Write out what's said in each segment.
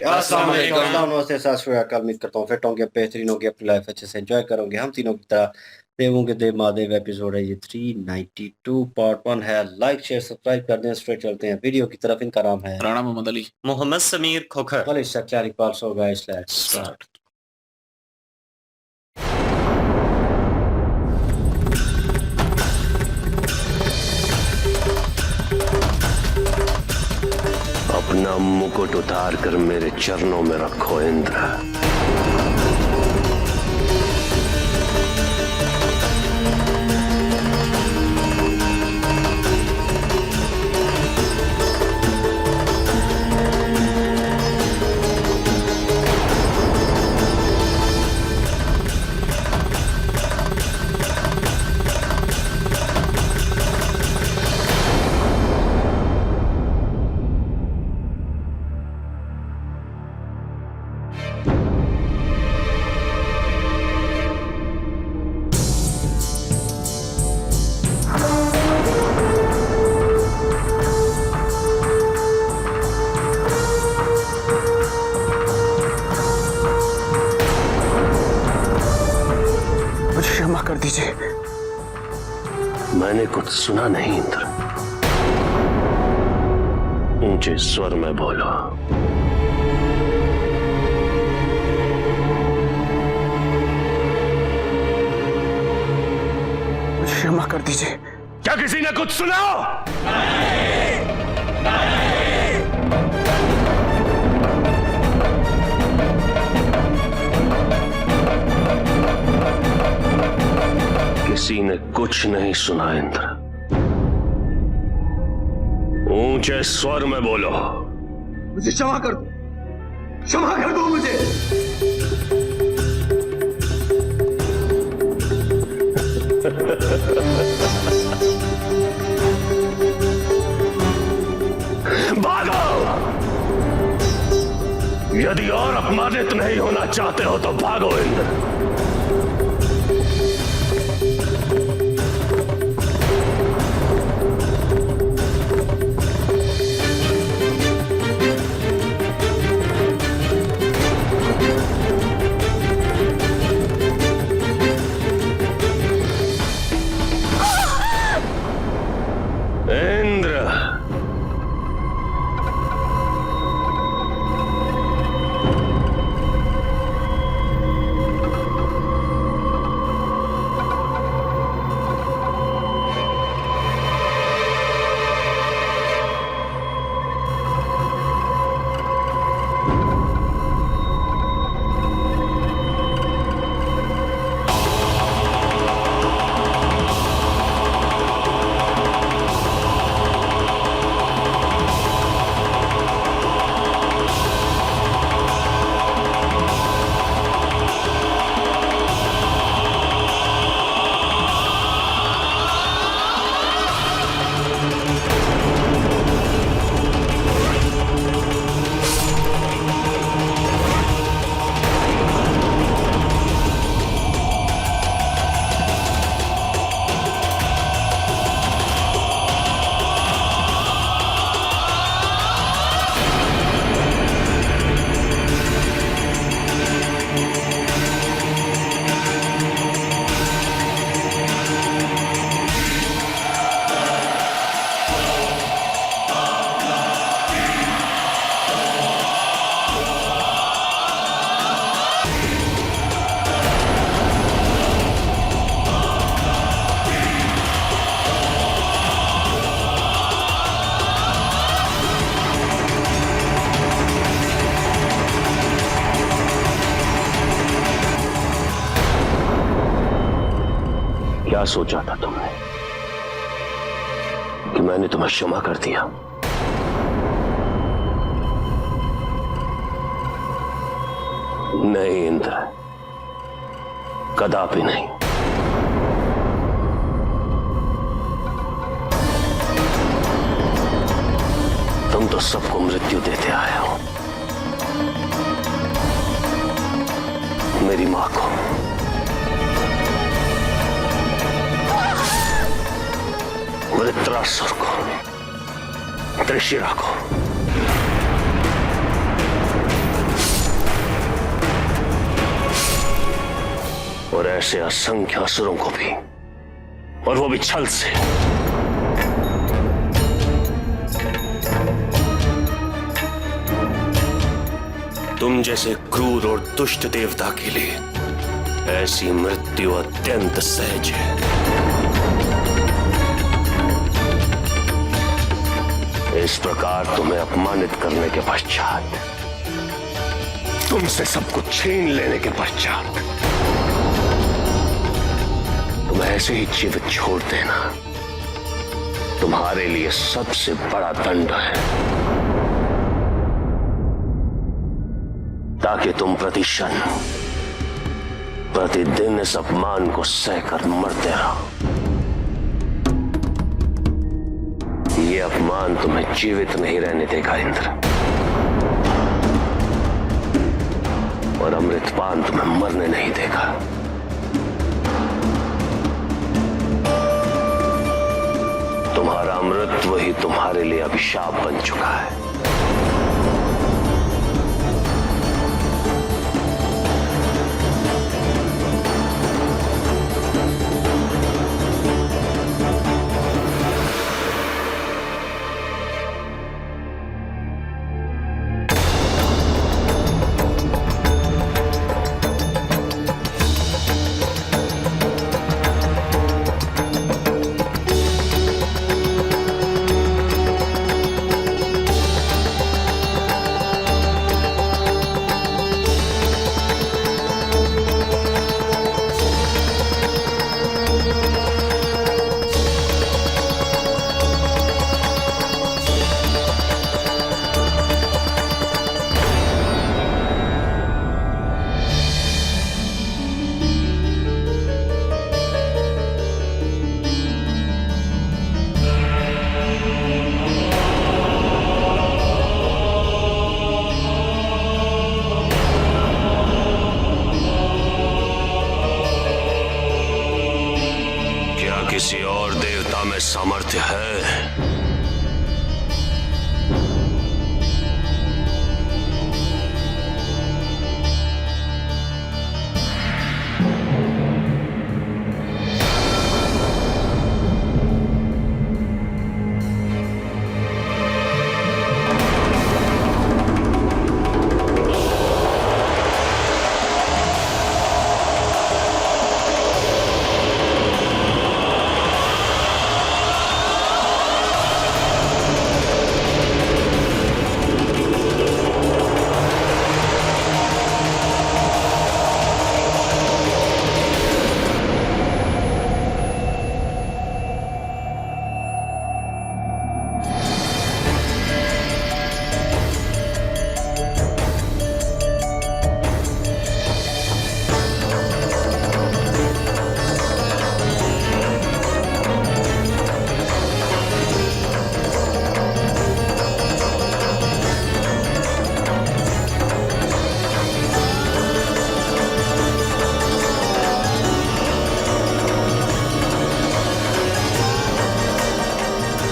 अस्सलाम वालेकुम। नमस्ते, सत श्री अकाल। उम्मीद करता हूँ फिट होंगे, बेहतरीन होंगे, अपनी लाइफ अच्छे से एंजॉय करोगे। हम तीनों की तरह देवों के देव महादेव एपिसोड है ये 392 पार्ट 1 है। लाइक शेयर सब्सक्राइब कर दें। स्ट्रेट चलते हैं वीडियो की तरफ। इनका नाम है राणा मोहम्मद अली, मोहम्मद समीर खोखर, वली शक्ल Iqbal. So guys let's start. अपना मुकुट उतार कर मेरे चरणों में रखो इंद्र। क्षमा कर दीजिए। मैंने कुछ सुना नहीं इंद्र, ऊंचे स्वर में बोलो। क्षमा कर दीजिए। क्या किसी ने कुछ सुना? किसी ने कुछ नहीं सुना इंद्र, ऊंचे स्वर में बोलो। मुझे क्षमा कर दो, क्षमा कर दो मुझे। भागो! यदि और अपमानित नहीं होना चाहते हो तो भागो इंद्र। इंद्र, क्या सोचा था तुमने कि मैंने तुम्हें क्षमा कर दिया? नहीं इंद्र, कदापि नहीं। तुम तो सबको मृत्यु देते आए हो, मेरी मां को, वृत्रासुर को, त्रिशिरा को। और ऐसे असंख्य असुरों को भी, और वो भी छल से। तुम जैसे क्रूर और दुष्ट देवता के लिए ऐसी मृत्यु अत्यंत सहज है। इस प्रकार तुम्हें अपमानित करने के पश्चात, तुमसे सब कुछ छीन लेने के पश्चात, तुम ऐसे ही जीवित छोड़ देना तुम्हारे लिए सबसे बड़ा दंड है, ताकि तुम प्रतिदिन इस अपमान को सहकर मरते रहो। ये अपमान तुम्हें जीवित नहीं रहने देगा इंद्र, और अमृतपान तुम्हें मरने नहीं देगा। तुम्हारा अमृतत्व ही तुम्हारे लिए अभिशाप बन चुका है। किसी और देवता में सामर्थ्य है?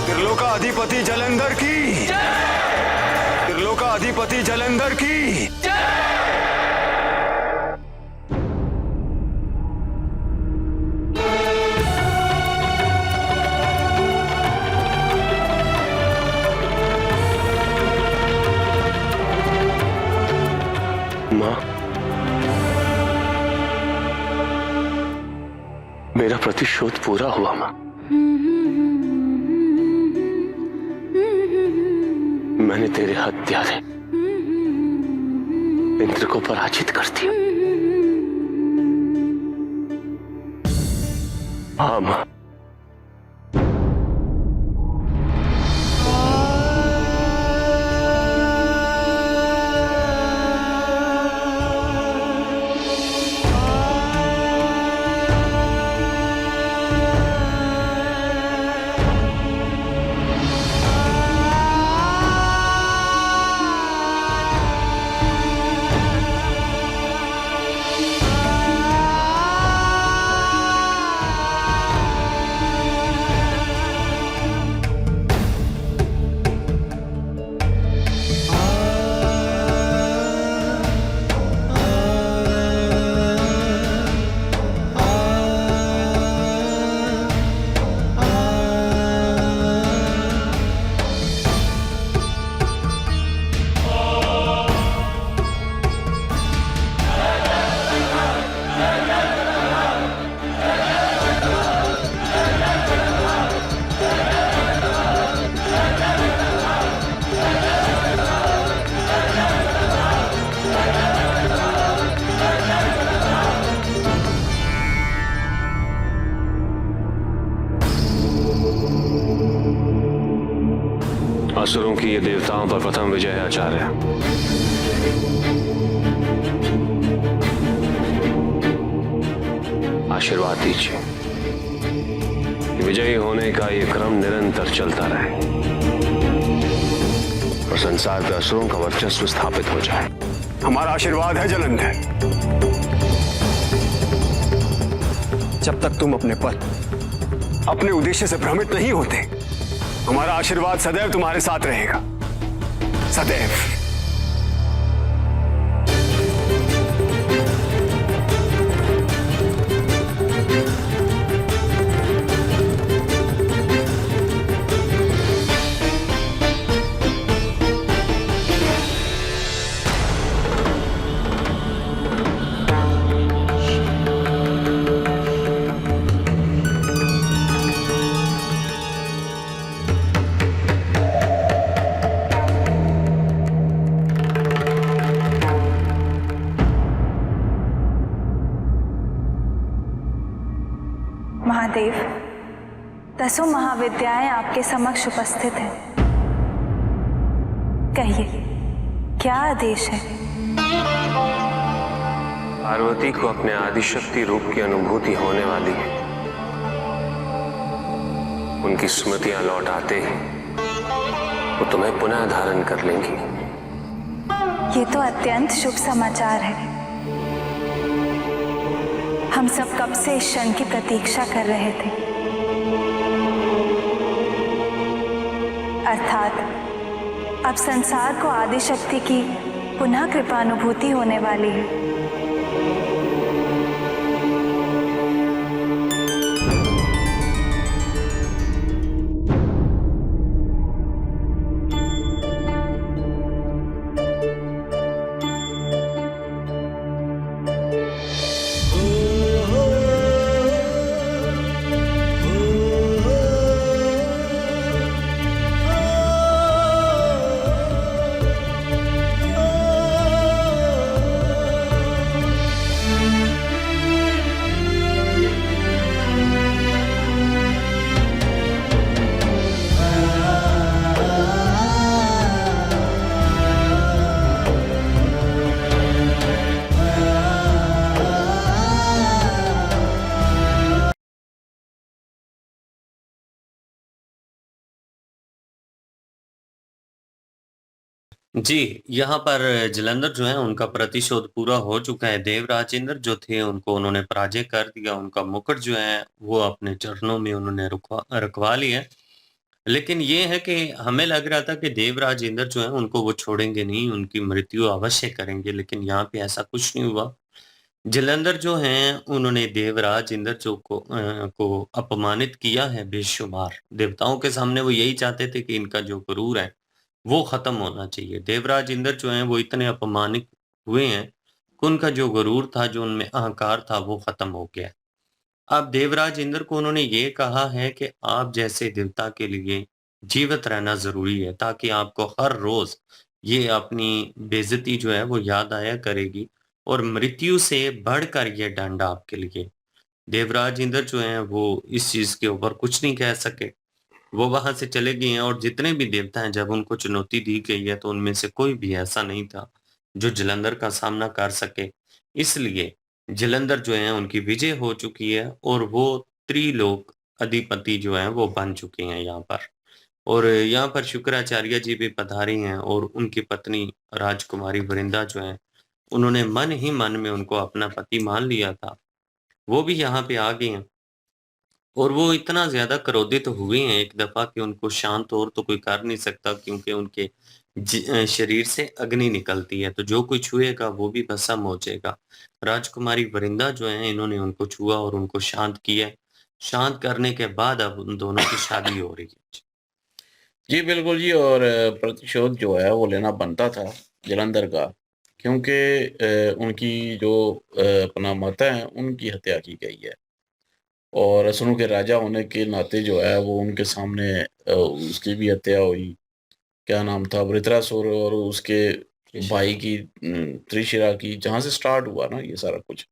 त्रिलोकाधिपति जलंधर की, त्रिलोकाधिपति जलंधर की। मां, मेरा प्रतिशोध पूरा हुआ मां। मैंने तेरे हत्यारे इंद्र को पराजित कर दिया। हाँ मां, असुरों की ये देवताओं पर प्रथम विजय है आचार्य। आशीर्वाद दीजिए, विजयी होने का ये क्रम निरंतर चलता रहे और संसार पे असुरों का वर्चस्व स्थापित हो जाए। हमारा आशीर्वाद है जलंधर। जब तक तुम अपने पद, अपने उद्देश्य से भ्रमित नहीं होते, हमारा आशीर्वाद सदैव तुम्हारे साथ रहेगा, सदैव। महादेव, 10 महाविद्याएं आपके समक्ष उपस्थित हैं। कहिए, क्या आदेश है? पार्वती को अपने आदिशक्ति रूप की अनुभूति होने वाली है। उनकी स्मृतियां लौट आते ही वो तुम्हें पुनः धारण कर लेंगी। ये तो अत्यंत शुभ समाचार है। हम सब कब से इस क्षण की प्रतीक्षा कर रहे थे। अर्थात अब संसार को आदिशक्ति की पुनः कृपानुभूति होने वाली है। जी, यहाँ पर जलंधर जो है उनका प्रतिशोध पूरा हो चुका है। देवराज इंद्र जो थे उनको उन्होंने पराजय कर दिया। उनका मुकुट जो है वो अपने चरणों में उन्होंने रखवा लिया। लेकिन ये है कि हमें लग रहा था कि देवराज इंद्र जो है उनको वो छोड़ेंगे नहीं, उनकी मृत्यु अवश्य करेंगे, लेकिन यहाँ पे ऐसा कुछ नहीं हुआ। जलंधर जो हैं उन्होंने देवराज इंद्र को अपमानित किया है बेशुमार। देवताओं के सामने वो यही चाहते थे कि इनका जो गुरूर है वो खत्म होना चाहिए। देवराज इंद्र जो हैं वो इतने अपमानित हुए हैं कि उनका जो गुरूर था, जो उनमें अहंकार था, वो खत्म हो गया। अब देवराज इंद्र को उन्होंने ये कहा है कि आप जैसे देवता के लिए जीवित रहना जरूरी है, ताकि आपको हर रोज ये अपनी बेइज्जती जो है वो याद आया करेगी और मृत्यु से बढ़कर ये दंड आपके लिए। देवराज इंद्र जो हैं वो इस चीज के ऊपर कुछ नहीं कह सके। वो वहां से चले गए हैं और जितने भी देवता हैं, जब उनको चुनौती दी गई है तो उनमें से कोई भी ऐसा नहीं था जो जलंधर का सामना कर सके। इसलिए जलंधर जो है उनकी विजय हो चुकी है और वो त्रिलोक अधिपति जो है वो बन चुके हैं यहाँ पर। और यहाँ पर शुक्राचार्य जी भी पधारी हैं और उनकी पत्नी राजकुमारी वृंदा जो है उन्होंने मन ही मन में उनको अपना पति मान लिया था, वो भी यहाँ पे आ गए हैं। और वो इतना ज़्यादा क्रोधित हुए हैं एक दफ़ा कि उनको शांत और तो कोई कर नहीं सकता, क्योंकि उनके शरीर से अग्नि निकलती है, तो जो कोई छुएगा वो भी भस्म हो जाएगा। राजकुमारी वृंदा जो हैं इन्होंने उनको छुआ और उनको शांत किया। शांत करने के बाद अब उन दोनों की शादी हो रही है। जी बिल्कुल जी। और प्रतिशोध जो है वो लेना बनता था जलंधर का, क्योंकि उनकी जो अपना माता है उनकी हत्या की गई है और असुरों के राजा होने के नाते जो है वो उनके सामने उसकी भी हत्या हुई। क्या नाम था, वृत्रासुर, और उसके भाई की त्रिशिरा की, जहाँ से स्टार्ट हुआ ना ये सारा कुछ।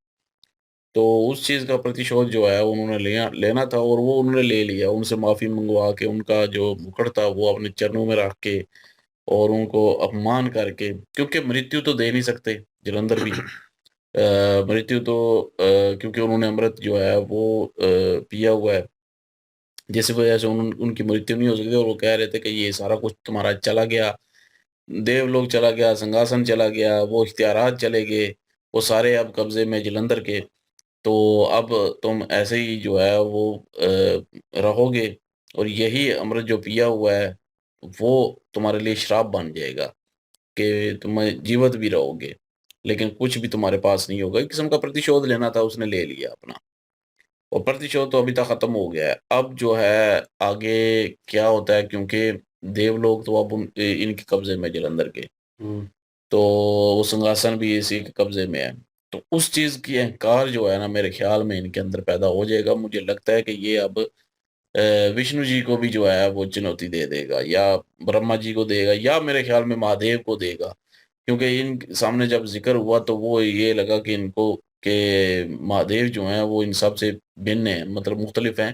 तो उस चीज़ का प्रतिशोध जो है उन्होंने लेना था और वो उन्होंने ले लिया। उनसे माफ़ी मंगवा के, उनका जो मुकुट था वो अपने चरणों में रख के और उनको अपमान करके, क्योंकि मृत्यु तो दे नहीं सकते जलंधर भी। मृत्यु तो क्योंकि उन्होंने अमृत जो है वो पिया हुआ है, जिस वजह से उनकी मृत्यु नहीं हो सकती और वो कह रहे थे कि ये सारा कुछ तुम्हारा चला गया, देवलोक चला गया, सिंहासन चला गया, वो इख्तियारात चले गए, वो सारे अब कब्ज़े में जलंधर के। तो अब तुम ऐसे ही जो है वो रहोगे और यही अमृत जो पिया हुआ है, वो तुम्हारे लिए श्राप बन जाएगा कि तुम जीवित भी रहोगे, लेकिन कुछ भी तुम्हारे पास नहीं होगा। एक किस्म का प्रतिशोध लेना था, उसने ले लिया अपना और प्रतिशोध तो अभी तक खत्म हो गया है। अब जो है आगे क्या होता है, क्योंकि देवलोक तो अब इनके कब्ज़े में जलंधर के। हुँ। तो वो सिंहासन भी इसी के कब्ज़े में है। तो उस चीज़ की अहंकार जो है ना, मेरे ख़्याल में इनके अंदर पैदा हो जाएगा। मुझे लगता है कि ये अब विष्णु जी को भी जो है वो चुनौती दे देगा, या ब्रह्मा जी को देगा, या मेरे ख़्याल में महादेव को देगा। क्योंकि इन सामने जब ज़िक्र हुआ तो वो ये लगा कि इनको कि महादेव जो हैं वो इन सब से भिन्न हैं, मतलब मुख्तलिफ हैं।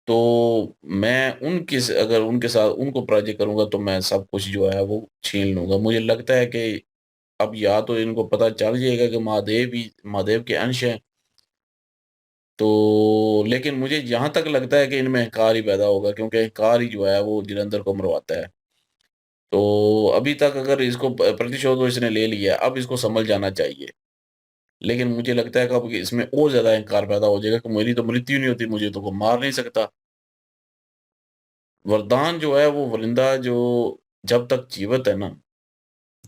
तो मैं उनके स अगर उनके साथ उनको पराजय करूँगा तो मैं सब कुछ जो है वो छीन लूँगा। मुझे लगता है कि अब या तो इनको पता चल जाएगा कि महादेव के अंश हैं, तो लेकिन मुझे जहाँ तक लगता है कि इनमें अहंकार ही पैदा होगा, क्योंकि अहंकार ही जो है वो जलंधर को मरवाता है। तो अभी तक अगर इसको प्रतिशोध तो इसने ले लिया, अब इसको सँभल जाना चाहिए। लेकिन मुझे लगता है कि अब इसमें और ज़्यादा अहंकार पैदा हो जाएगा कि मेरी तो मृत्यु नहीं होती, मुझे तो कोई मार नहीं सकता। वरदान जो है वो वरिंदा जो जब तक जीवित है ना,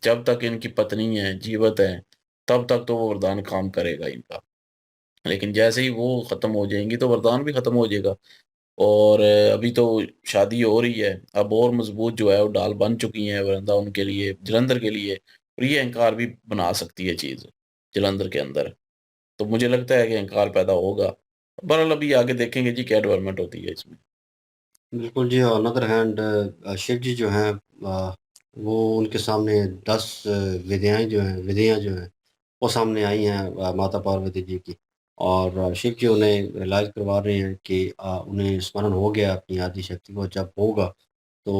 जब तक इनकी पत्नी है, जीवित है, तब तक तो वो वरदान काम करेगा इनका। लेकिन जैसे ही वो खत्म हो जाएँगी तो वरदान भी खत्म हो जाएगा। और अभी तो शादी हो रही है, अब और मज़बूत जो है वो ढाल बन चुकी हैं वरंदा उनके लिए, जलंधर के लिए, और ये अहंकार भी बना सकती है चीज़, जलंधर के अंदर। तो मुझे लगता है कि अहंकार पैदा होगा। बहरहाल अभी आगे देखेंगे जी क्या डेवलपमेंट होती है इसमें। बिल्कुल जी, ऑन अदर हैंड शिव जी जो हैं वो उनके सामने 10 विधियाँ जो हैं, वो सामने आई हैं माता पार्वती जी की, और शिव जी उन्हें रियलाइज़ करवा रहे हैं कि उन्हें स्मरण हो गया अपनी आदि शक्ति को, जब होगा तो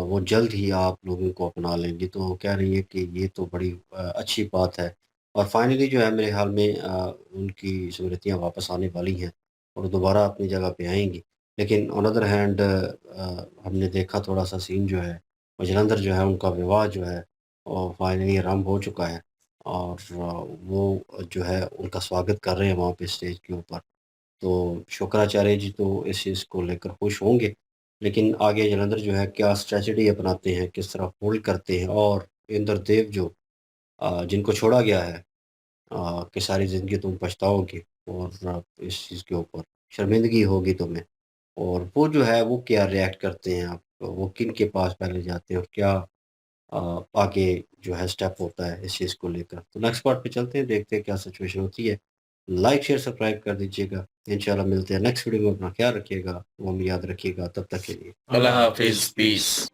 वो जल्द ही आप लोगों को अपना लेंगी। तो कह रही हैं कि ये तो बड़ी अच्छी बात है, और फाइनली जो है मेरे ख़्याल में उनकी स्मृतियाँ वापस आने वाली हैं और दोबारा अपनी जगह पे आएँगी। लेकिन ऑन अदर हैंड हमने देखा थोड़ा-सा सीन जो है, और जलंधर जो है उनका विवाह जो है फाइनली आरंभ हो चुका है, और वो जो है उनका स्वागत कर रहे हैं वहाँ पे स्टेज के ऊपर। तो शुक्राचार्य जी तो इस चीज़ को लेकर खुश होंगे, लेकिन आगे जलंधर जो है क्या स्ट्रैटेजी अपनाते हैं, किस तरह होल्ड करते हैं, और इंद्रदेव जो जिनको छोड़ा गया है कि सारी ज़िंदगी तुम पछताओगे, और इस चीज़ के ऊपर शर्मिंदगी होगी तुम्हें। और वो जो है वो क्या रिएक्ट करते हैं, आप वो किन के पास पहले जाते हैं, और क्या आगे जो है स्टेप होता है इस चीज़ को लेकर। तो नेक्स्ट पार्ट पे चलते हैं, देखते हैं क्या सिचुएशन होती है। लाइक, शेयर, सब्सक्राइब कर दीजिएगा। इंशाल्लाह मिलते हैं नेक्स्ट वीडियो में। अपना ख्याल रखिएगा, वो में याद रखिएगा। तब तक के लिए अल्लाह हाफ़िज़, पीस।